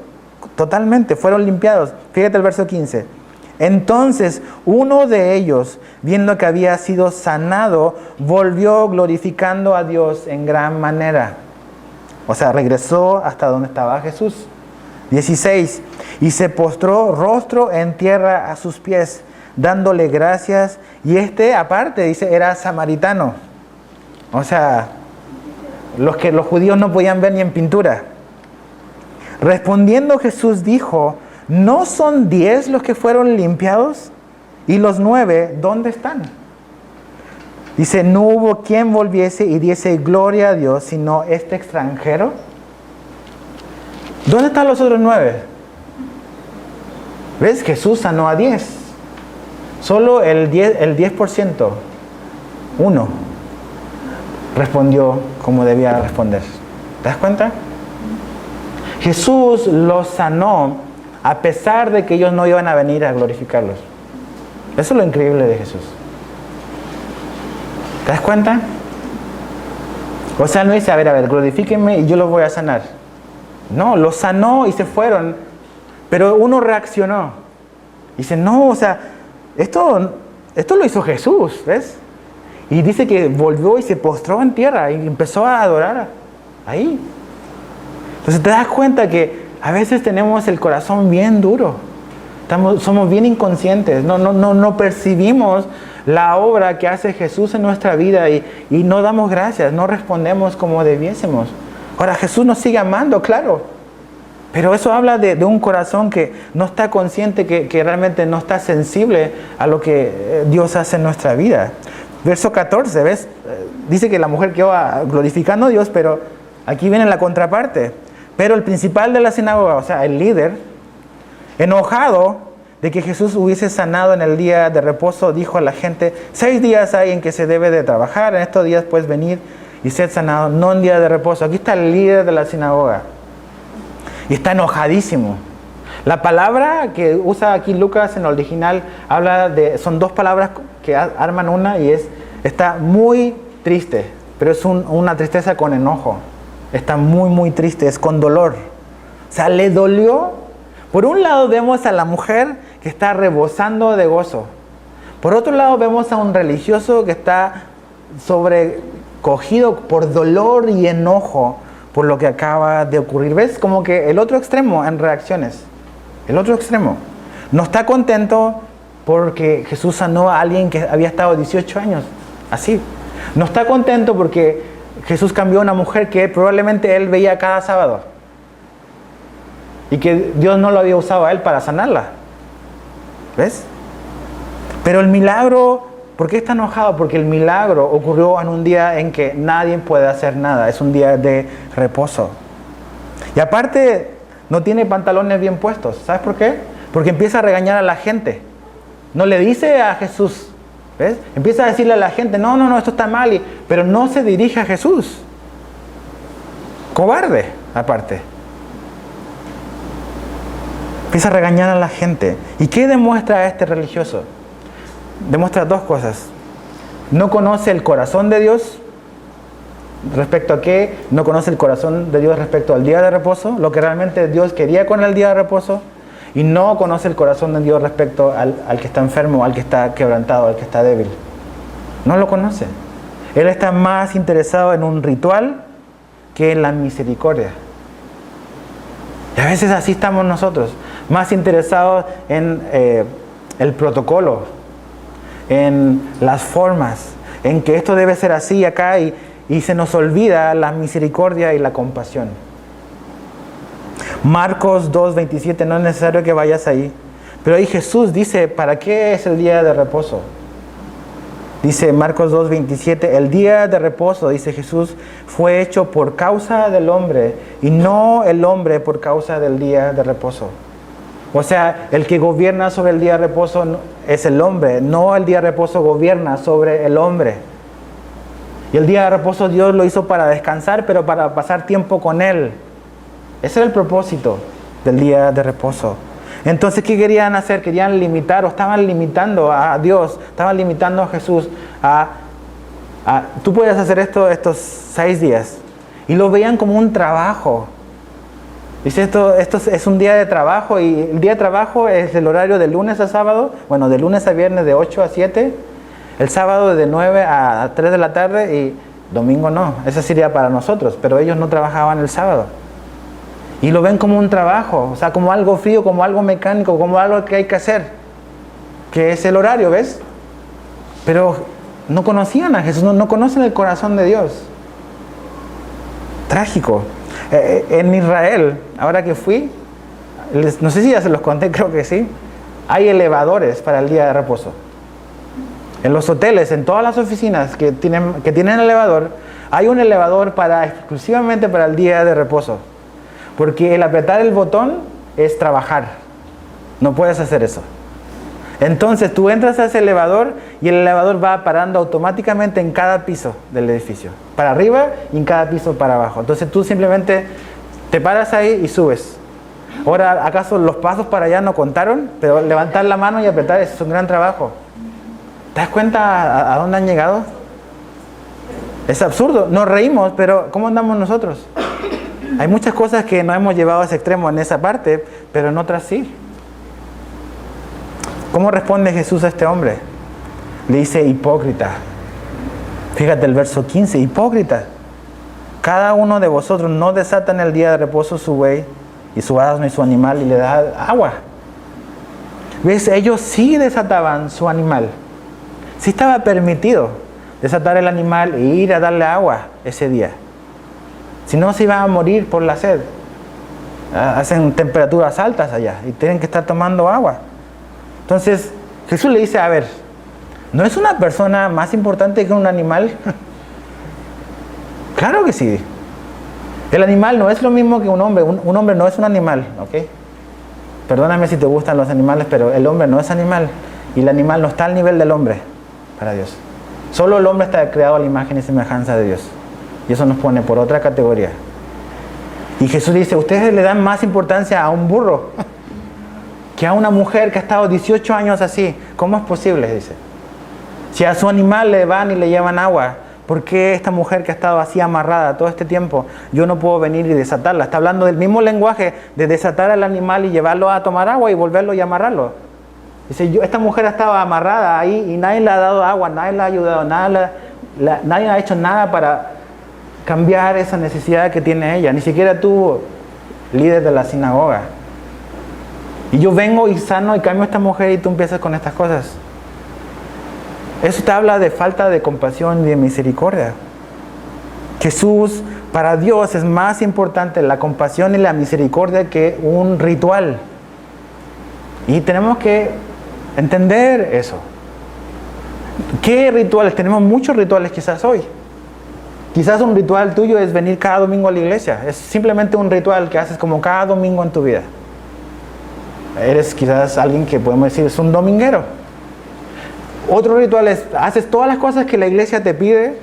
totalmente. Fueron limpiados. Fíjate el verso 15. Entonces uno de ellos, viendo que había sido sanado, volvió glorificando a Dios en gran manera. O sea, regresó hasta donde estaba Jesús. 16. Y se postró rostro en tierra a sus pies, dándole gracias. Y aparte, dice, era samaritano. O sea, los que los judíos no podían ver ni en pintura. Respondiendo Jesús dijo, ¿no son 10 los que fueron limpiados? ¿Y los 9 dónde están? Dice, no hubo quien volviese y diese gloria a Dios, sino este extranjero. ¿Dónde están los otros 9? ¿Ves? Jesús sanó a 10. Solo el 10%. Uno respondió como debía responder. ¿Te das cuenta? Jesús los sanó a pesar de que ellos no iban a venir a glorificarlos. Eso es lo increíble de Jesús. ¿Te das cuenta? O sea, no dice, a ver, glorifíquenme y yo los voy a sanar. No, los sanó y se fueron. Pero uno reaccionó. Dice, no, o sea, esto lo hizo Jesús, ¿ves? Y dice que volvió y se postró en tierra y empezó a adorar ahí. Entonces te das cuenta que a veces tenemos el corazón bien duro. Somos bien inconscientes. No percibimos la obra que hace Jesús en nuestra vida y no damos gracias, no respondemos como debiésemos. Ahora Jesús nos sigue amando, claro. Pero eso habla de un corazón que no está consciente, que realmente no está sensible a lo que Dios hace en nuestra vida. Verso 14, ¿ves? Dice que la mujer quedó glorificando a Dios, pero aquí viene la contraparte. Pero el principal de la sinagoga, o sea, el líder, enojado de que Jesús hubiese sanado en el día de reposo, dijo a la gente, 6 días hay en que se debe de trabajar, en estos días puedes venir y ser sanado, no en día de reposo. Aquí está el líder de la sinagoga. Y está enojadísimo. La palabra que usa aquí Lucas en el original son 2 palabras que arman una y está muy triste, pero es una tristeza con enojo. Está muy, muy triste, es con dolor. O sea, le dolió. Por un lado vemos a la mujer que está rebosando de gozo. Por otro lado vemos a un religioso que está sobrecogido por dolor y enojo por lo que acaba de ocurrir. ¿Ves? Como que el otro extremo en reacciones. El otro extremo. No está contento porque Jesús sanó a alguien que había estado 18 años. Así. No está contento porque Jesús cambió a una mujer que probablemente él veía cada sábado. Y que Dios no lo había usado a él para sanarla. ¿Ves? Pero el milagro, ¿por qué está enojado? Porque el milagro ocurrió en un día en que nadie puede hacer nada. Es un día de reposo. Y aparte, no tiene pantalones bien puestos. ¿Sabes por qué? Porque empieza a regañar a la gente. No le dice a Jesús, ¿ves? Empieza a decirle a la gente, no, esto está mal. Pero no se dirige a Jesús. Cobarde, aparte. Empieza a regañar a la gente. ¿Y qué demuestra este religioso? Demuestra 2 cosas. No conoce el corazón de Dios. ¿Respecto a qué? No conoce el corazón de Dios respecto al día de reposo, lo que realmente Dios quería con el día de reposo. Y no conoce el corazón de Dios respecto al que está enfermo, al que está quebrantado, al que está débil. No lo conoce. Él está más interesado en un ritual que en la misericordia. Y a veces así estamos nosotros. Más interesados en el protocolo, en las formas, en que esto debe ser así acá y se nos olvida la misericordia y la compasión. Marcos 2:27, no es necesario que vayas ahí, pero ahí Jesús dice, ¿para qué es el día de reposo? Dice Marcos 2:27, el día de reposo, dice Jesús, fue hecho por causa del hombre y no el hombre por causa del día de reposo. O sea, el que gobierna sobre el día de reposo es el hombre, no el día de reposo gobierna sobre el hombre. Y el día de reposo Dios lo hizo para descansar, pero para pasar tiempo con Él. Ese era el propósito del día de reposo. Entonces, ¿qué querían hacer? Querían limitar o estaban limitando a Dios, estaban limitando a Jesús tú puedes hacer estos 6 días. Y lo veían como un trabajo. Dice, esto es un día de trabajo, y el día de trabajo es el horario de lunes a sábado, bueno, de lunes a viernes de 8 a 7, el sábado de 9 a 3 de la tarde y domingo no, eso sería para nosotros, pero ellos no trabajaban el sábado. Y lo ven como un trabajo, o sea, como algo frío, como algo mecánico, como algo que hay que hacer, que es el horario, ¿ves? Pero no conocían a Jesús, no conocen el corazón de Dios. Trágico. En Israel, ahora que fui, no sé si ya se los conté, creo que sí, hay elevadores para el día de reposo. En los hoteles, en todas las oficinas que tienen elevador, hay un elevador exclusivamente para el día de reposo. Porque el apretar el botón es trabajar. No puedes hacer eso. Entonces tú entras a ese elevador y el elevador va parando automáticamente en cada piso del edificio. Para arriba y en cada piso para abajo. Entonces tú simplemente te paras ahí y subes. Ahora, ¿acaso los pasos para allá no contaron? Pero levantar la mano y apretar es un gran trabajo. ¿Te das cuenta a dónde han llegado? Es absurdo. Nos reímos, pero ¿cómo andamos nosotros? Hay muchas cosas que no hemos llevado a ese extremo en esa parte, pero en otras sí. ¿Cómo responde Jesús a este hombre? Le dice, hipócrita. Fíjate el verso 15, hipócrita. Cada uno de vosotros no desata en el día de reposo su buey y su asno y su animal y le da agua. ¿Ves? Ellos sí desataban su animal. Sí estaba permitido desatar el animal e ir a darle agua ese día. Si no, se iban a morir por la sed. Hacen temperaturas altas allá y tienen que estar tomando agua. Entonces, Jesús le dice, a ver, ¿no es una persona más importante que un animal? Claro que sí. El animal no es lo mismo que un hombre. Un hombre no es un animal, ¿ok? Perdóname si te gustan los animales, pero el hombre no es animal. Y el animal no está al nivel del hombre para Dios. Solo el hombre está creado a la imagen y semejanza de Dios. Y eso nos pone por otra categoría. Y Jesús dice, ustedes le dan más importancia a un burro que a una mujer que ha estado 18 años así. ¿Cómo es posible? Dice. Si a su animal le van y le llevan agua, ¿por qué esta mujer que ha estado así amarrada todo este tiempo, yo no puedo venir y desatarla? Está hablando del mismo lenguaje de desatar al animal y llevarlo a tomar agua y volverlo y amarrarlo. Dice, esta mujer estaba amarrada ahí y nadie le ha dado agua, nadie le ha ayudado, nadie ha hecho nada para cambiar esa necesidad que tiene ella. Ni siquiera tú, líder de la sinagoga. Y yo vengo y sano y cambio a esta mujer y tú empiezas con estas cosas. Eso te habla de falta de compasión y de misericordia. Jesús, para Dios es más importante la compasión y la misericordia que un ritual. Y tenemos que entender eso. ¿Qué rituales? Tenemos muchos rituales quizás hoy. Quizás un ritual tuyo es venir cada domingo a la iglesia. Es simplemente un ritual que haces como cada domingo en tu vida. Eres quizás alguien que podemos decir es un dominguero. Otro ritual es, haces todas las cosas que la iglesia te pide,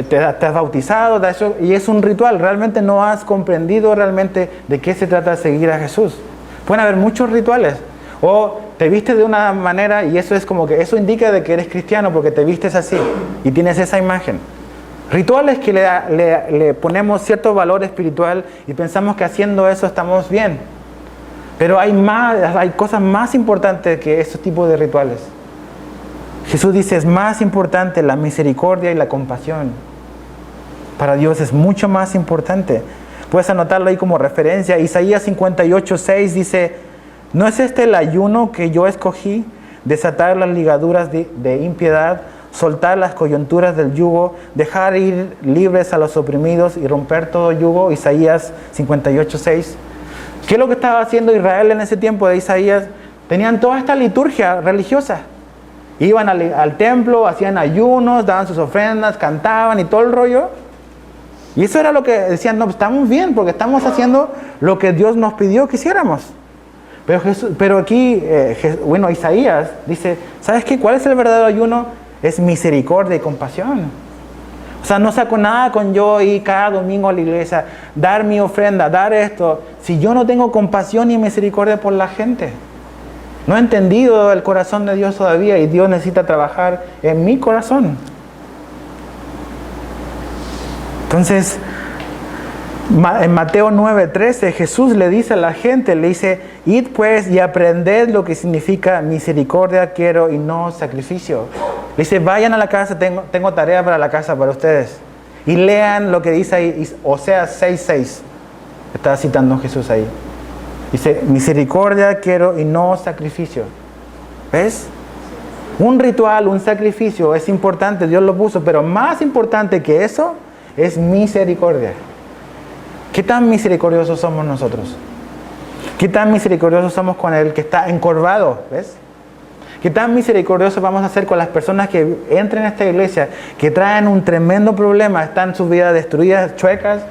te has bautizado, y es un ritual. Realmente no has comprendido realmente de qué se trata de seguir a Jesús. Pueden haber muchos rituales. O te vistes de una manera y eso es como que eso indica de que eres cristiano porque te vistes así y tienes esa imagen. Rituales que le ponemos cierto valor espiritual y pensamos que haciendo eso estamos bien. Pero hay cosas más importantes que esos tipos de rituales. Jesús dice, es más importante la misericordia y la compasión. Para Dios es mucho más importante. Puedes anotarlo ahí como referencia. Isaías 58:6 dice, ¿no es este el ayuno que yo escogí? Desatar las ligaduras de impiedad, soltar las coyunturas del yugo, dejar ir libres a los oprimidos y romper todo yugo. Isaías 58:6. ¿Qué es lo que estaba haciendo Israel en ese tiempo de Isaías? Tenían toda esta liturgia religiosa. Iban al templo, hacían ayunos, daban sus ofrendas, cantaban y todo el rollo. Y eso era lo que decían, no, estamos bien porque estamos haciendo lo que Dios nos pidió que hiciéramos. Pero aquí, Isaías dice, ¿sabes qué? ¿Cuál es el verdadero ayuno? Es misericordia y compasión. O sea, no saco nada con yo ir cada domingo a la iglesia, dar mi ofrenda, dar esto, si yo no tengo compasión y misericordia por la gente. No he entendido el corazón de Dios todavía y Dios necesita trabajar en mi corazón. Entonces, en Mateo 9:13, Jesús le dice a la gente, le dice, id pues y aprended lo que significa misericordia quiero y no sacrificio. Le dice, vayan a la casa, tengo tarea para la casa para ustedes. Y lean lo que dice ahí, Oseas 6:6. Está citando Jesús ahí. Dice, misericordia quiero y no sacrificio. ¿Ves? Un ritual, un sacrificio es importante, Dios lo puso, pero más importante que eso es misericordia. ¿Qué tan misericordiosos somos nosotros? ¿Qué tan misericordiosos somos con el que está encorvado? ¿Ves? ¿Qué tan misericordiosos vamos a ser con las personas que entran a esta iglesia, que traen un tremendo problema, están sus vidas destruidas, chuecas?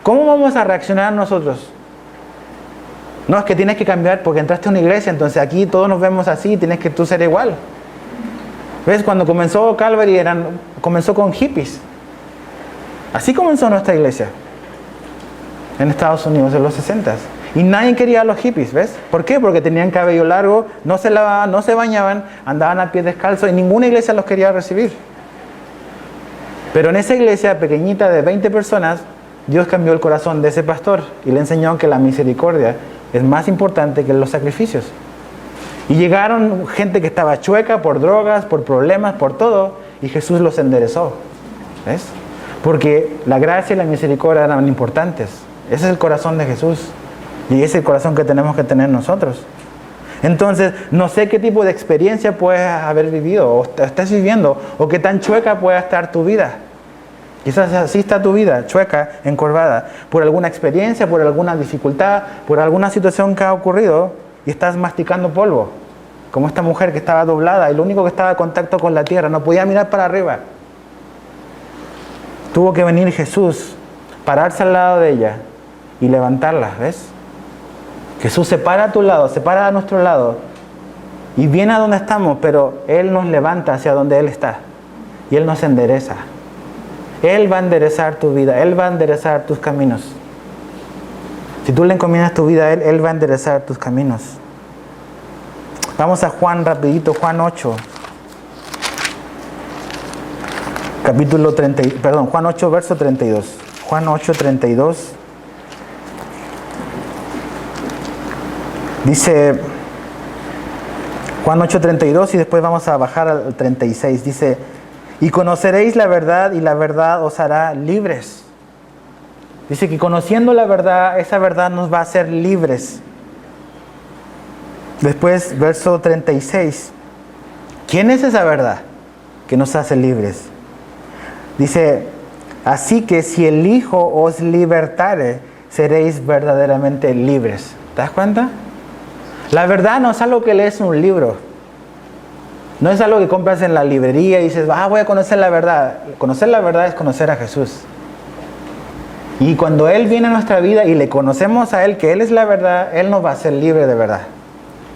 ¿Cómo vamos a reaccionar nosotros? No, es que tienes que cambiar porque entraste a una iglesia, entonces aquí todos nos vemos así, tienes que tú ser igual. ¿Ves? Cuando comenzó Calvary, comenzó con hippies. Así comenzó nuestra iglesia en Estados Unidos en los 60s. Y nadie quería a los hippies, ¿ves? ¿Por qué? Porque tenían cabello largo, no se lavaban, no se bañaban, andaban a pies descalzos y ninguna iglesia los quería recibir. Pero en esa iglesia pequeñita de 20 personas, Dios cambió el corazón de ese pastor y le enseñó que la misericordia es más importante que los sacrificios. Y llegaron gente que estaba chueca por drogas, por problemas, por todo, y Jesús los enderezó. ¿Ves? Porque la gracia y la misericordia eran importantes. Ese es el corazón de Jesús. Y ese es el corazón que tenemos que tener nosotros. Entonces, no sé qué tipo de experiencia puedes haber vivido o estás viviendo, o qué tan chueca pueda estar tu vida. Quizás así está tu vida, chueca, encorvada, por alguna experiencia, por alguna dificultad, por alguna situación que ha ocurrido y estás masticando polvo. Como esta mujer que estaba doblada y lo único que estaba en contacto con la tierra, no podía mirar para arriba. Tuvo que venir Jesús, pararse al lado de ella y levantarla, ¿ves? Jesús se para a tu lado, se para a nuestro lado y viene a donde estamos, pero Él nos levanta hacia donde Él está y Él nos endereza. Él va a enderezar tu vida, Él va a enderezar tus caminos. Si tú le encomiendas tu vida a Él, Él va a enderezar tus caminos. Vamos a Juan rapidito, Juan 8. Juan 8, verso 32. Juan 8, 32. Dice Juan 8, 32 y después vamos a bajar al 36. Dice, y conoceréis la verdad y la verdad os hará libres. Dice que conociendo la verdad, esa verdad nos va a hacer libres. Después, verso 36. ¿Quién es esa verdad que nos hace libres? Dice, así que si el Hijo os libertare, seréis verdaderamente libres. ¿Te das cuenta? La verdad no es algo que lees en un libro. No es algo que compras en la librería y dices, voy a conocer la verdad. Conocer la verdad es conocer a Jesús. Y cuando Él viene a nuestra vida y le conocemos a Él, que Él es la verdad, Él nos va a hacer libre de verdad.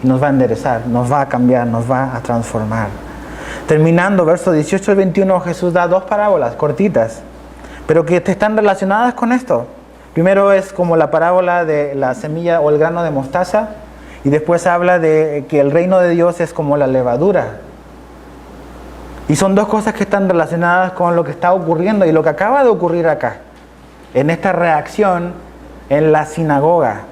Y nos va a enderezar, nos va a cambiar, nos va a transformar. Terminando, versos 18 al 21, Jesús da dos parábolas cortitas, pero que están relacionadas con esto. Primero es como la parábola de la semilla o el grano de mostaza, y después habla de que el reino de Dios es como la levadura. Y son dos cosas que están relacionadas con lo que está ocurriendo y lo que acaba de ocurrir acá, en esta reacción en la sinagoga.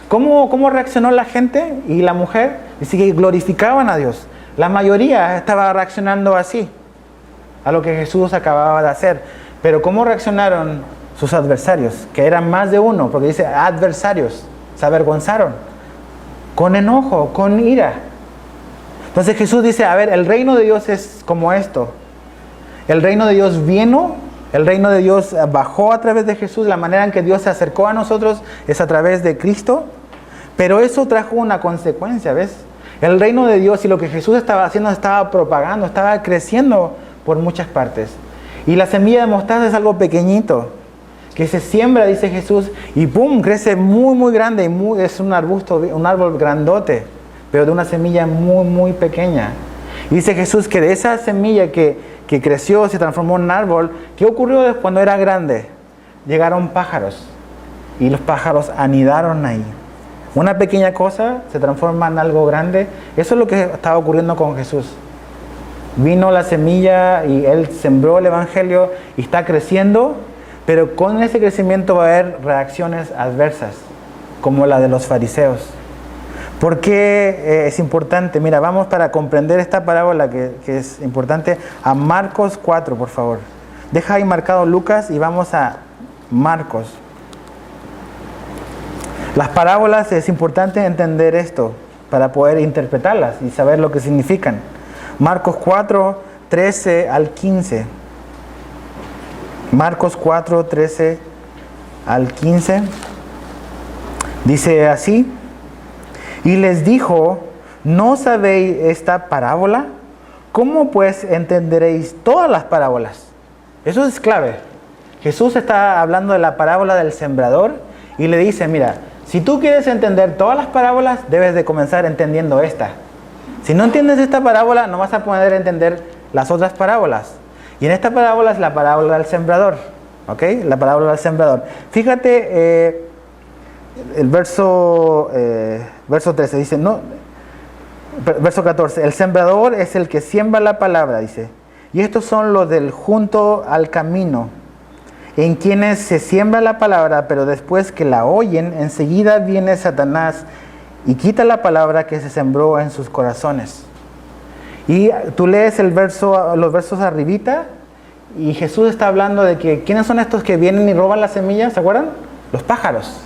¿Cómo reaccionó la gente y la mujer? Dice que glorificaban a Dios. La mayoría estaba reaccionando así, a lo que Jesús acababa de hacer. Pero ¿cómo reaccionaron sus adversarios? Que eran más de uno, porque dice adversarios, se avergonzaron, con enojo, con ira. Entonces Jesús dice, a ver, el reino de Dios es como esto. El reino de Dios vino, el reino de Dios bajó a través de Jesús. La manera en que Dios se acercó a nosotros es a través de Cristo. Pero eso trajo una consecuencia, ¿ves? El reino de Dios y lo que Jesús estaba haciendo estaba propagando, estaba creciendo por muchas partes. Y la semilla de mostaza es algo pequeñito, que se siembra, dice Jesús, y ¡pum!, crece muy, muy grande, y es un arbusto, un árbol grandote, pero de una semilla muy, muy pequeña. Y dice Jesús que de esa semilla que creció, se transformó en un árbol, ¿qué ocurrió cuando era grande? Llegaron pájaros, y los pájaros anidaron ahí. Una pequeña cosa se transforma en algo grande. Eso es lo que estaba ocurriendo con Jesús. Vino la semilla y Él sembró el Evangelio y está creciendo, pero con ese crecimiento va a haber reacciones adversas, como la de los fariseos. ¿Por qué es importante? Mira, vamos para comprender esta parábola que es importante a Marcos 4, por favor. Deja ahí marcado Lucas y vamos a Marcos. Las parábolas es importante entender esto para poder interpretarlas y saber lo que significan. Marcos 4, 13 al 15. Marcos 4, 13 al 15. Dice así: y les dijo, ¿no sabéis esta parábola? ¿Cómo pues entenderéis todas las parábolas? Eso es clave. Jesús está hablando de la parábola del sembrador y le dice, mira, si tú quieres entender todas las parábolas, debes de comenzar entendiendo esta. Si no entiendes esta parábola, no vas a poder entender las otras parábolas. Y en esta parábola es la parábola del sembrador. ¿Ok? La parábola del sembrador. Fíjate, el verso 13 dice, no, verso 14, el sembrador es el que siembra la palabra, dice. Y estos son los del junto al camino, en quienes se siembra la palabra, pero después que la oyen, enseguida viene Satanás y quita la palabra que se sembró en sus corazones. Y tú lees los versos arribita, y Jesús está hablando de que, ¿quiénes son estos que vienen y roban las semillas? ¿Se acuerdan? Los pájaros.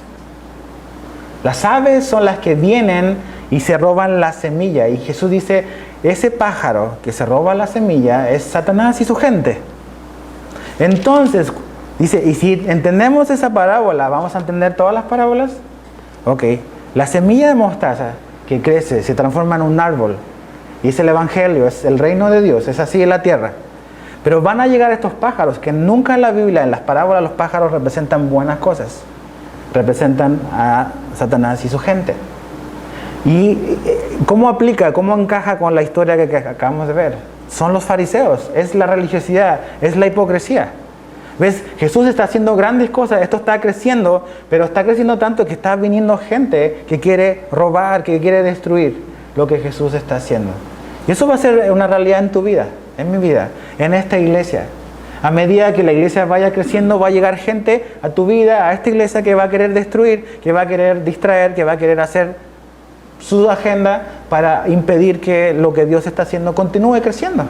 Las aves son las que vienen y se roban la semilla. Y Jesús dice, ese pájaro que se roba la semilla es Satanás y su gente. Entonces, dice, y si entendemos esa parábola, ¿vamos a entender todas las parábolas? Ok, la semilla de mostaza que crece, se transforma en un árbol, y es el Evangelio, es el reino de Dios, es así en la tierra. Pero van a llegar estos pájaros, que nunca en la Biblia, en las parábolas, los pájaros representan buenas cosas. Representan a Satanás y su gente. ¿Y cómo aplica, cómo encaja con la historia que acabamos de ver? Son los fariseos, es la religiosidad, es la hipocresía. ¿Ves? Jesús está haciendo grandes cosas, esto está creciendo, pero está creciendo tanto que está viniendo gente que quiere robar, que quiere destruir lo que Jesús está haciendo. Y eso va a ser una realidad en tu vida, en mi vida, en esta iglesia. A medida que la iglesia vaya creciendo, va a llegar gente a tu vida, a esta iglesia, que va a querer destruir, que va a querer distraer, que va a querer hacer su agenda para impedir que lo que Dios está haciendo continúe creciendo.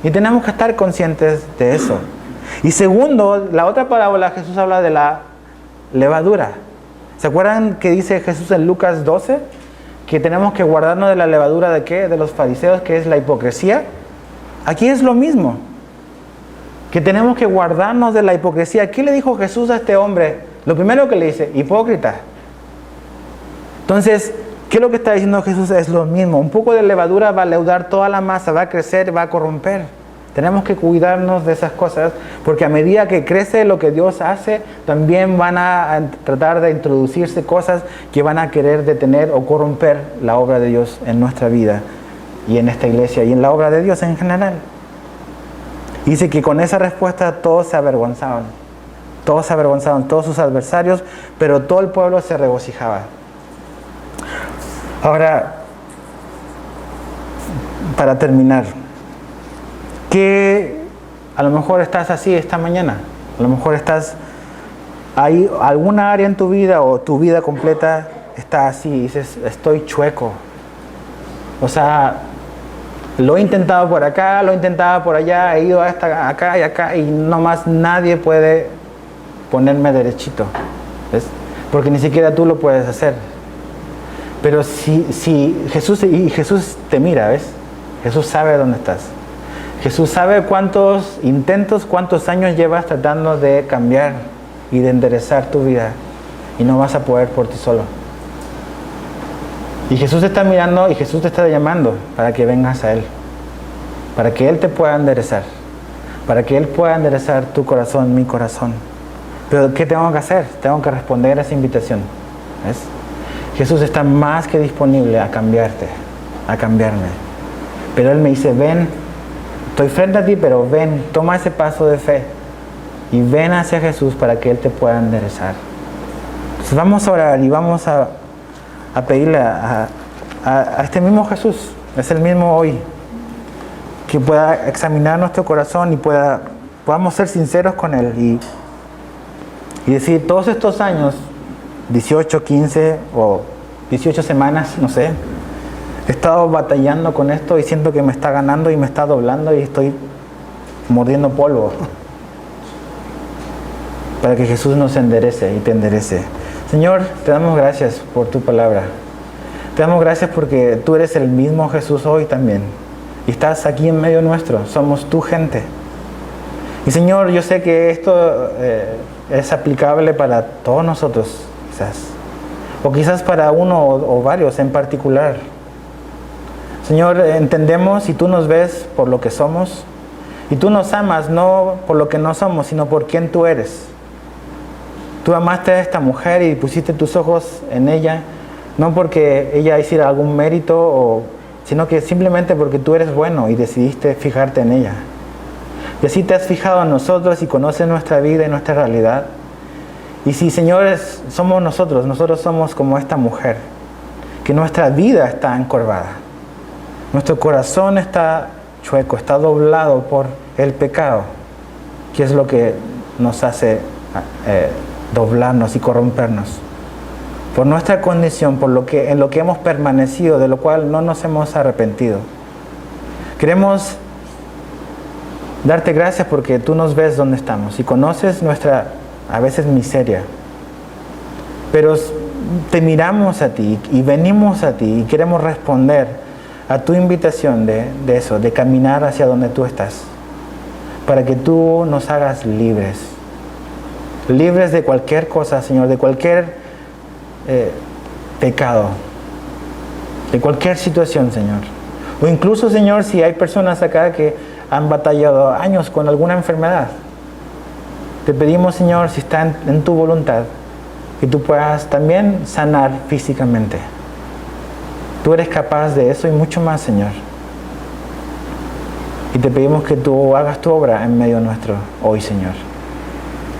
Y tenemos que estar conscientes de eso. Y segundo, la otra parábola, Jesús habla de la levadura. ¿Se acuerdan que dice Jesús en Lucas 12? Que tenemos que guardarnos de la levadura de ¿qué? De los fariseos, que es la hipocresía. Aquí es lo mismo. Que tenemos que guardarnos de la hipocresía. ¿Qué le dijo Jesús a este hombre? Lo primero que le dice, hipócrita. Entonces, ¿qué es lo que está diciendo Jesús? Es lo mismo. Un poco de levadura va a leudar toda la masa, va a crecer, va a corromper. Tenemos que cuidarnos de esas cosas, porque a medida que crece lo que Dios hace, también van a tratar de introducirse cosas que van a querer detener o corromper la obra de Dios en nuestra vida y en esta iglesia y en la obra de Dios en general. Dice que con esa respuesta todos se avergonzaban, todos sus adversarios, pero todo el pueblo se regocijaba. Ahora, para terminar, que a lo mejor estás así esta mañana, a lo mejor hay alguna área en tu vida o tu vida completa está así, y dices, estoy chueco. O sea, lo he intentado por acá, lo he intentado por allá, he ido hasta acá y acá, y nomás nadie puede ponerme derechito, ¿ves? Porque ni siquiera tú lo puedes hacer. Pero si Jesús te mira, ¿ves? Jesús sabe dónde estás. Jesús sabe cuántos intentos, cuántos años llevas tratando de cambiar y de enderezar tu vida, y no vas a poder por ti solo. Y Jesús te está mirando y Jesús te está llamando para que vengas a Él, para que Él te pueda enderezar, para que Él pueda enderezar tu corazón, mi corazón. Pero ¿qué tengo que hacer? Tengo que responder a esa invitación. ¿Ves? Jesús está más que disponible a cambiarte, a cambiarme. Pero Él me dice, ven, estoy frente a ti, pero ven, toma ese paso de fe y ven hacia Jesús para que Él te pueda enderezar. Entonces vamos a orar y vamos a pedirle a este mismo Jesús, es el mismo hoy, que pueda examinar nuestro corazón y podamos ser sinceros con Él y decir, todos estos años, 18, 15 o 18 semanas, no sé, he estado batallando con esto y siento que me está ganando y me está doblando y estoy mordiendo polvo. Para que Jesús nos enderece y te enderece. Señor, te damos gracias por tu palabra. Te damos gracias porque tú eres el mismo Jesús hoy también. Y estás aquí en medio nuestro. Somos tu gente. Y Señor, yo sé que esto es aplicable para todos nosotros, quizás. O quizás para uno o varios en particular. Señor, entendemos y tú nos ves por lo que somos. Y tú nos amas no por lo que no somos, sino por quien tú eres. Tú amaste a esta mujer y pusiste tus ojos en ella, no porque ella hiciera algún mérito, sino que simplemente porque tú eres bueno y decidiste fijarte en ella. Y así te has fijado en nosotros y conoces nuestra vida y nuestra realidad. Y si, señores, somos nosotros somos como esta mujer, que nuestra vida está encorvada. Nuestro corazón está chueco, está doblado por el pecado, que es lo que nos hace doblarnos y corrompernos. Por nuestra condición, en lo que hemos permanecido, de lo cual no nos hemos arrepentido. Queremos darte gracias porque tú nos ves donde estamos y conoces nuestra, a veces, miseria. Pero te miramos a ti y venimos a ti y queremos responder a tu invitación de eso, de caminar hacia donde tú estás, para que tú nos hagas libres. Libres de cualquier cosa, Señor, de cualquier pecado, de cualquier situación, Señor. O incluso, Señor, si hay personas acá que han batallado años con alguna enfermedad, te pedimos, Señor, si está en tu voluntad, que tú puedas también sanar físicamente. Tú eres capaz de eso y mucho más, Señor. Y te pedimos que tú hagas tu obra en medio nuestro hoy, Señor.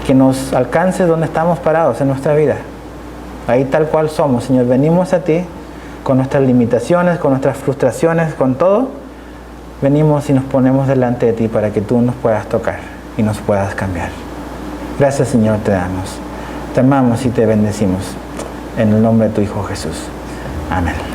Que nos alcances donde estamos parados en nuestra vida. Ahí tal cual somos, Señor. Venimos a ti con nuestras limitaciones, con nuestras frustraciones, con todo. Venimos y nos ponemos delante de ti para que tú nos puedas tocar y nos puedas cambiar. Gracias, Señor, te damos. Te amamos y te bendecimos. En el nombre de tu Hijo Jesús. Amén.